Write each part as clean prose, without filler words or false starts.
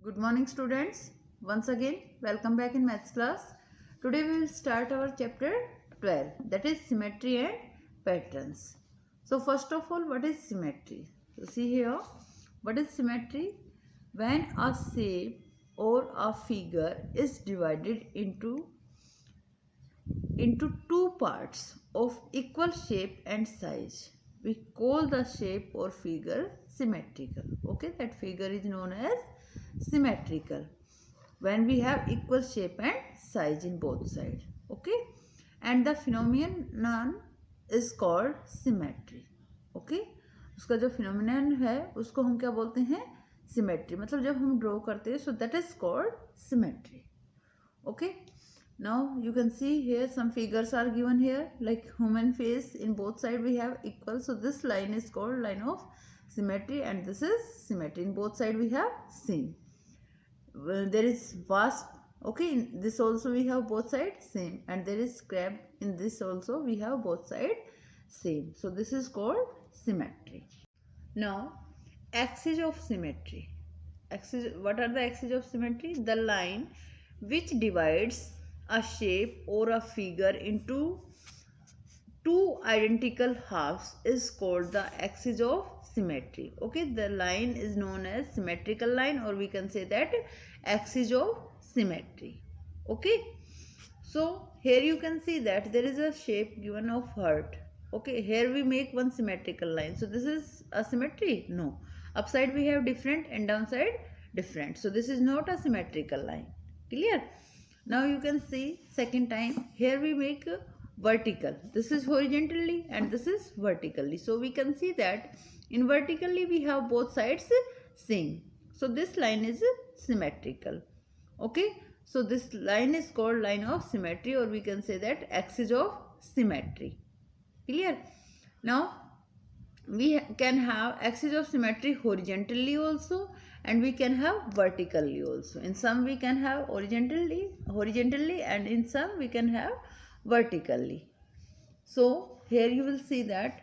Good morning students. Once again welcome back in maths class. Today we will start our chapter 12, that is symmetry and patterns. So first of all, what is symmetry? So see here, what is symmetry? When a shape or a figure is divided into two parts of equal shape and size, we call the shape or figure symmetrical. Okay, that figure is known as symmetrical when we have equal shape and size in both sides. Okay, and the phenomenon is called symmetry. Okay, उसका जो phenomenon है उसको हम क्या बोलते हैं? Symmetry. मतलब जब हम draw करते हैं, so that is called symmetry. Okay, now you can see here some figures are given here, like human face. In both sides we have equal, so this line is called line of symmetry, and this is symmetry. In both sides we have same. There is wasp. Okay, in this also we have both sides same, and there is crab. In this also we have both sides same. So this is called symmetry. Now, axis of symmetry. What are the axes of symmetry? The line which divides a shape or a figure into two identical halves is called the axis of symmetry. Okay, the line is known as symmetrical line, or we can say that axis of symmetry. Okay, so here you can see that there is a shape given of heart. Okay, here we make one symmetrical line. So this is a symmetry? No. Upside we have different and downside different. So this is not a symmetrical line. Clear? Now you can see second time. Here we make vertical. This is horizontally and this is vertically. So we can see that in vertically we have both sides same. So this line is symmetrical. Okay. So this line is called line of symmetry, or we can say that axis of symmetry. Clear? Now we can have axis of symmetry horizontally also, and we can have vertically also. In some we can have horizontally, and in some we can have vertically. So here you will see that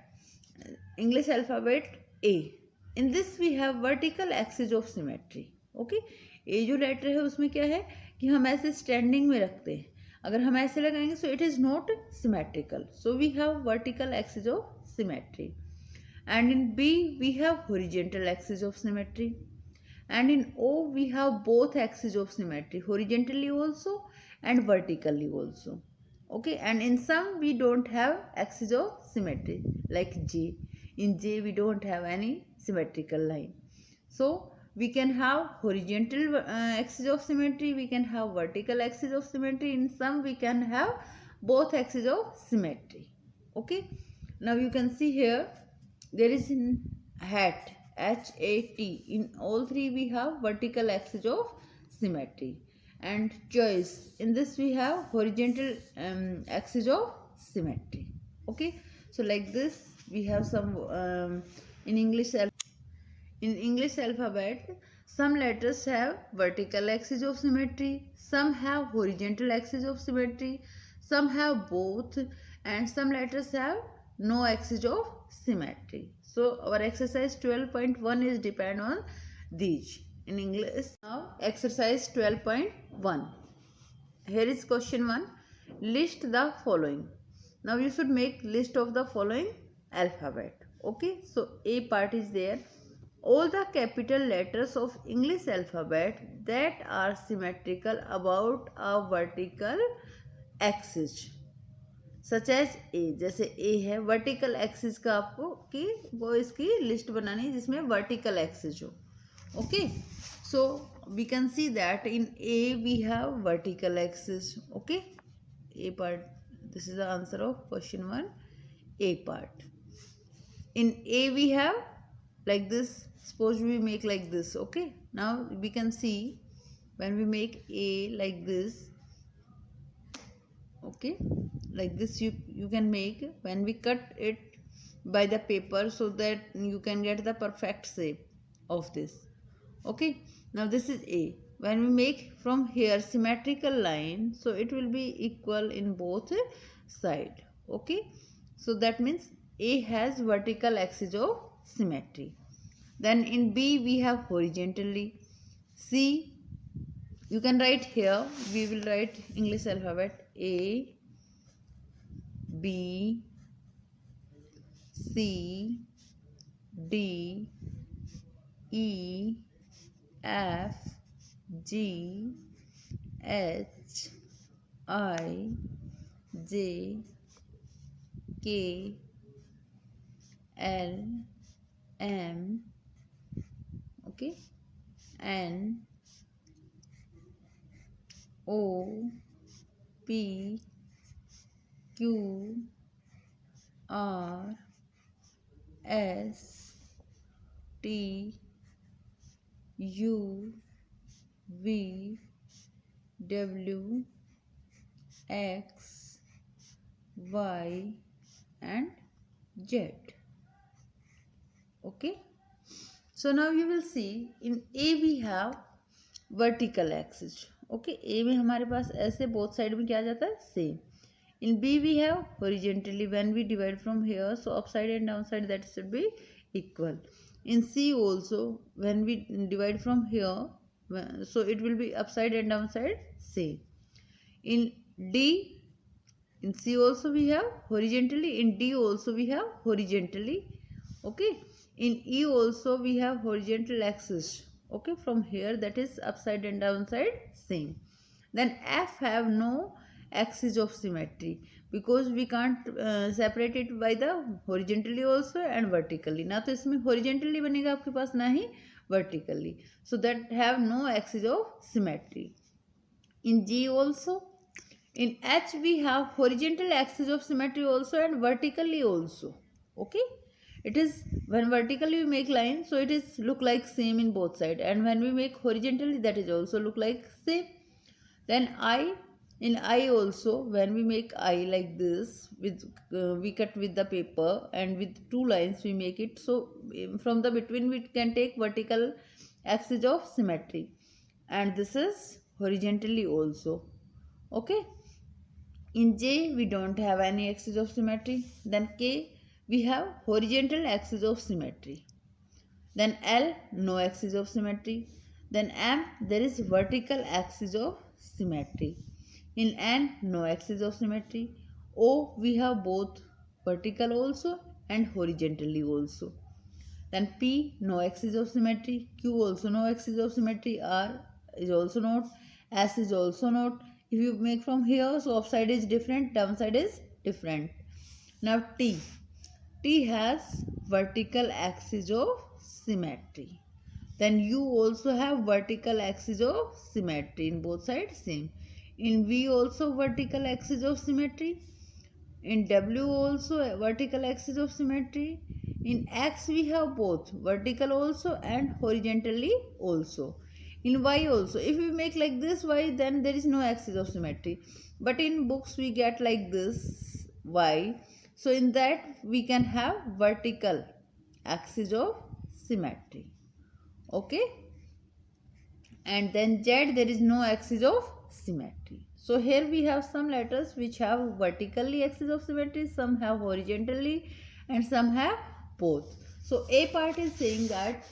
English alphabet A. In this we have vertical axis of symmetry. Okay, A जो letter है उसमें क्या है कि हम ऐसे standing में रखते हैं. अगर हम ऐसे लगाएंगे so it is not symmetrical. So we have vertical axis of symmetry. And in B we have horizontal axis of symmetry, and in O we have both axes of symmetry, horizontally also and vertically also. Okay, and in some we don't have axis of symmetry, like J. In J we don't have any symmetrical line. So we can have horizontal axis of symmetry, we can have vertical axis of symmetry. In some we can have both axes of symmetry. Okay, now you can see here there is in hat, H-A-T. In all three we have vertical axis of symmetry. And choice, in this we have horizontal axis of symmetry. Okay, so like this we have some in English alphabet, some letters have vertical axis of symmetry, some have horizontal axis of symmetry, some have both, and some letters have no axis of symmetry. So our exercise 12.1 is depend on these. In English, now exercise 12.1. Here is question 1. List the following. Now you should make list of the following alphabet. Okay, so A part is there. All the capital letters of English alphabet that are symmetrical about a vertical axis, such as A. जैसे A है vertical axis का आपको कि वो इसकी list बनानी है जिसमें वर्टिकल एक्सिस हो. Okay, so we can see that in A we have vertical axis. Okay, A part, this is the answer of question 1, A part. In A we have like this, suppose we make like this. Okay, now we can see when we make A like this. Okay, like this you can make when we cut it by the paper, so that you can get the perfect shape of this. Okay, now this is A. When we make from here symmetrical line, so it will be equal in both side. Okay, so that means A has vertical axis of symmetry. Then in B we have horizontally. C You can write here, we will write English alphabet A, B, C, D, E, F, G, H, I, J, K, L, M, okay, N, O, P, Q, R, S, T, U, V, W, X, Y and Z. Okay. So now you will see in A we have vertical axis. Okay, A में हमारे पास ऐसे both side में क्या आ जाता है same. In B we have horizontally when we divide from here, so upside and downside that should be equal. In C also when we divide from here, so it will be upside and downside same. In D, in C also we have horizontally, in D also we have horizontally. Okay, in E also we have horizontal axis. Okay, from here that is upside and downside same. Then F have no axis of symmetry because we can't separate it by the horizontally also and vertically. ना तो इसमें horizontally बनेगा आपके पास ना ही vertically. So that have no axis of symmetry. In G also, in H we have horizontal axis of symmetry also and vertically also. Okay, it is when vertically we make line, so it is look like same in both side, and when we make horizontally that is also look like same. Then I, in I also when we make I like this with we cut with the paper and with two lines we make it, so from the between we can take vertical axis of symmetry, and this is horizontally also. Okay. In J we don't have any axis of symmetry. Then K we have horizontal axis of symmetry. Then L no axis of symmetry. Then M there is vertical axis of symmetry. In N no axis of symmetry. O we have both vertical also and horizontally also. Then P no axis of symmetry. Q also no axis of symmetry. R is also not. S is also not. If you make from here, so upside is different, downside is different. Now T. T has vertical axis of symmetry. Then U also have vertical axis of symmetry in both sides same. In V also vertical axis of symmetry. In W also a vertical axis of symmetry. In X we have both vertical also and horizontally also. In Y also, if we make like this Y, then there is no axis of symmetry. But in books we get like this Y. So in that we can have vertical axis of symmetry. Okay. And then Z there is no axis of symmetry. So here we have some letters which have vertically axis of symmetry, some have horizontally and some have both. So A part is saying that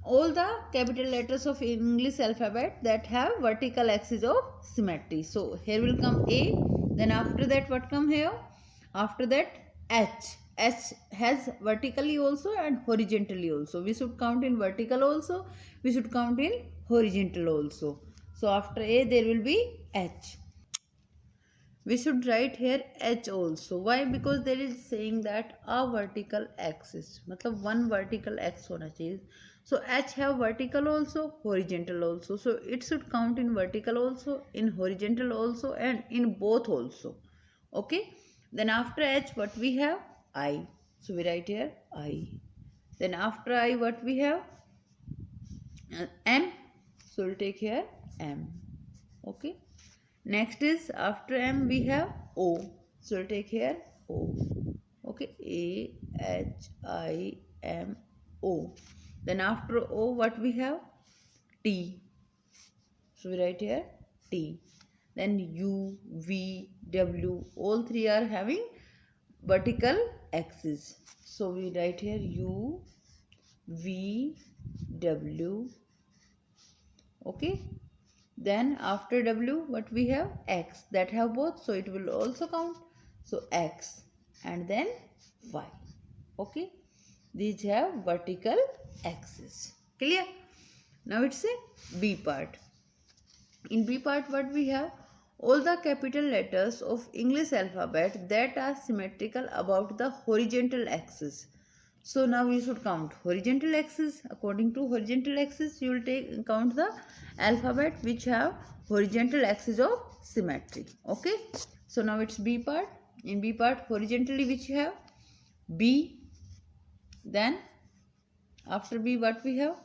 all the capital letters of English alphabet that have vertical axis of symmetry. So here will come A, then after that what come here? After that H. H has vertically also and horizontally also. We should count in vertical also, we should count in horizontal also. So after A there will be H. We should write here H also. Why? Because there is saying that a vertical axis, मतलब one vertical x होना चाहिए. So H have vertical also, horizontal also. So it should count in vertical also, in horizontal also, and in both also. Okay. Then after H what we have? I. So we write here I. Then after I what we have? M. So we'll take here M. Okay. Next is after M we have O. So we'll take here O. Okay. A, H, I, M, O. Then after O what we have? T. So we write here T. Then U, V, W. All three are having vertical axis. So we write here U, V, W. Okay. Then after W, what we have? X, that have both, so it will also count. So X and then Y. Okay, these have vertical axis. Clear? Now it's a B part. In B part, what we have? All the capital letters of English alphabet that are symmetrical about the horizontal axis. So now we should count horizontal axis. According to horizontal axis, you will count the alphabet which have horizontal axis of symmetry. Okay. So now it's B part. In B part, horizontally which you have? B. Then after B, what we have?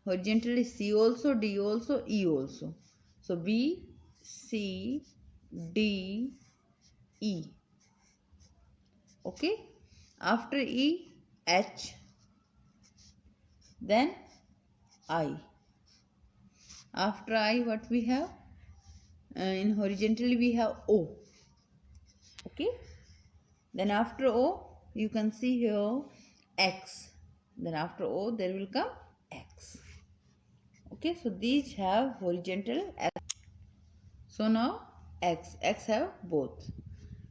Horizontally C also, D also, E also. So B, C, D, E. Okay. After E, H, then I. After I, what we have? In horizontally we have O. Okay. Then after O, you can see here X. Then after O, there will come X. Okay. So these have horizontal X. So now X have both.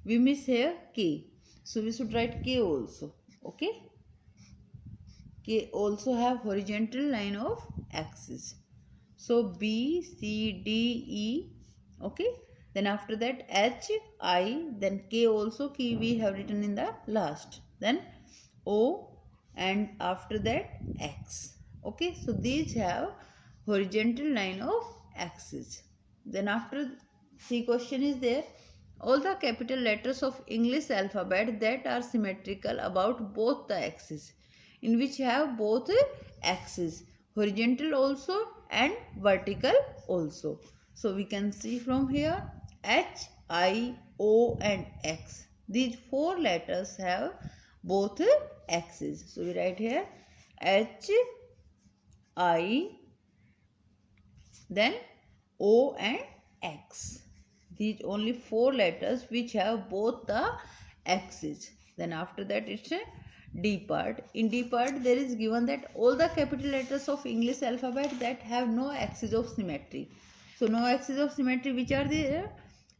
We miss here K. So we should write K also. Okay. K also have horizontal line of axis. So B, C, D, E. Okay. Then after that H, I. Then K also. K we have written in the last. Then O. And after that X. Okay. So these have horizontal line of axis. Then after C question is there. All the capital letters of English alphabet that are symmetrical about both the axes, in which have both axes, horizontal also and vertical also. So we can see from here H, I, O and X. These four letters have both axes. So we write here H, I, then O and X. These only four letters which have both the axes. Then after that it's a D part. In D part there is given that all the capital letters of English alphabet that have no axis of symmetry. So no axis of symmetry, which are there?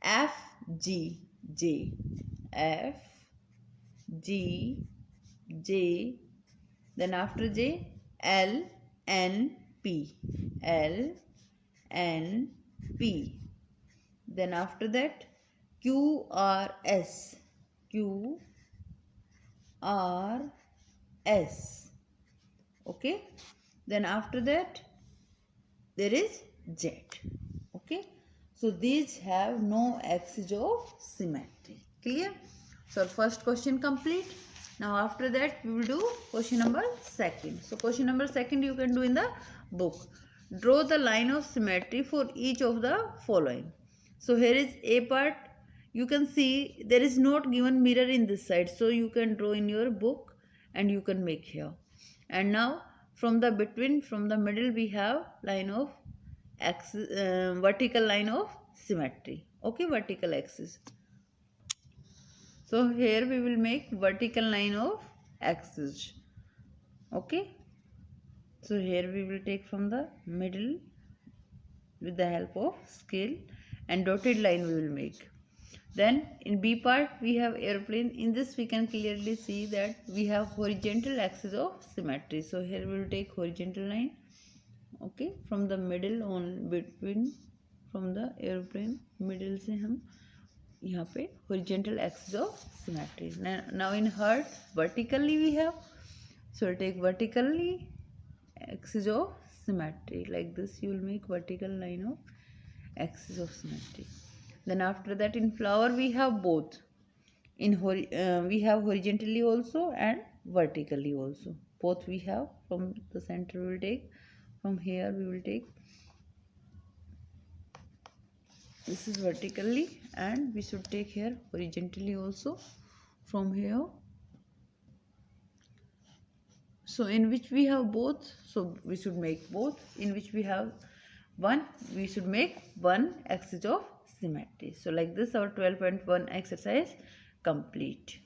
F, G, J. F, G, J. Then after J, L, N, P. L, N, P. Then after that Q, R, S. Q, R, S. Okay. Then after that there is Z. Okay. So these have no axis of symmetry. Clear? So first question complete. Now after that we will do question number second. So question number second you can do in the book. Draw the line of symmetry for each of the following. So here is A part. You can see there is not given mirror in this side. So you can draw in your book and you can make here. And now from the middle we have line of axis, vertical line of symmetry. Okay, vertical axis. So here we will make vertical line of axis. Okay. So here we will take from the middle with the help of scale, and dotted line we will make. Then in B part we have airplane. In this we can clearly see that we have horizontal axis of symmetry. So here we will take horizontal line. Okay, from the middle on between, from the airplane middle से हम यहाँ पे horizontal axis of symmetry. Now in heart vertically we have. So we'll take vertically axis of symmetry. Like this you will make vertical line of axis of symmetry. Then after that in flower we have both. We have horizontally also and vertically also. Both we have. From the center we will take. From here we will take. This is vertically, and we should take here horizontally also. From here. So in which we have both, so we should make both. In which we have one, we should make one axis of symmetry. So like this our 12.1 exercise complete.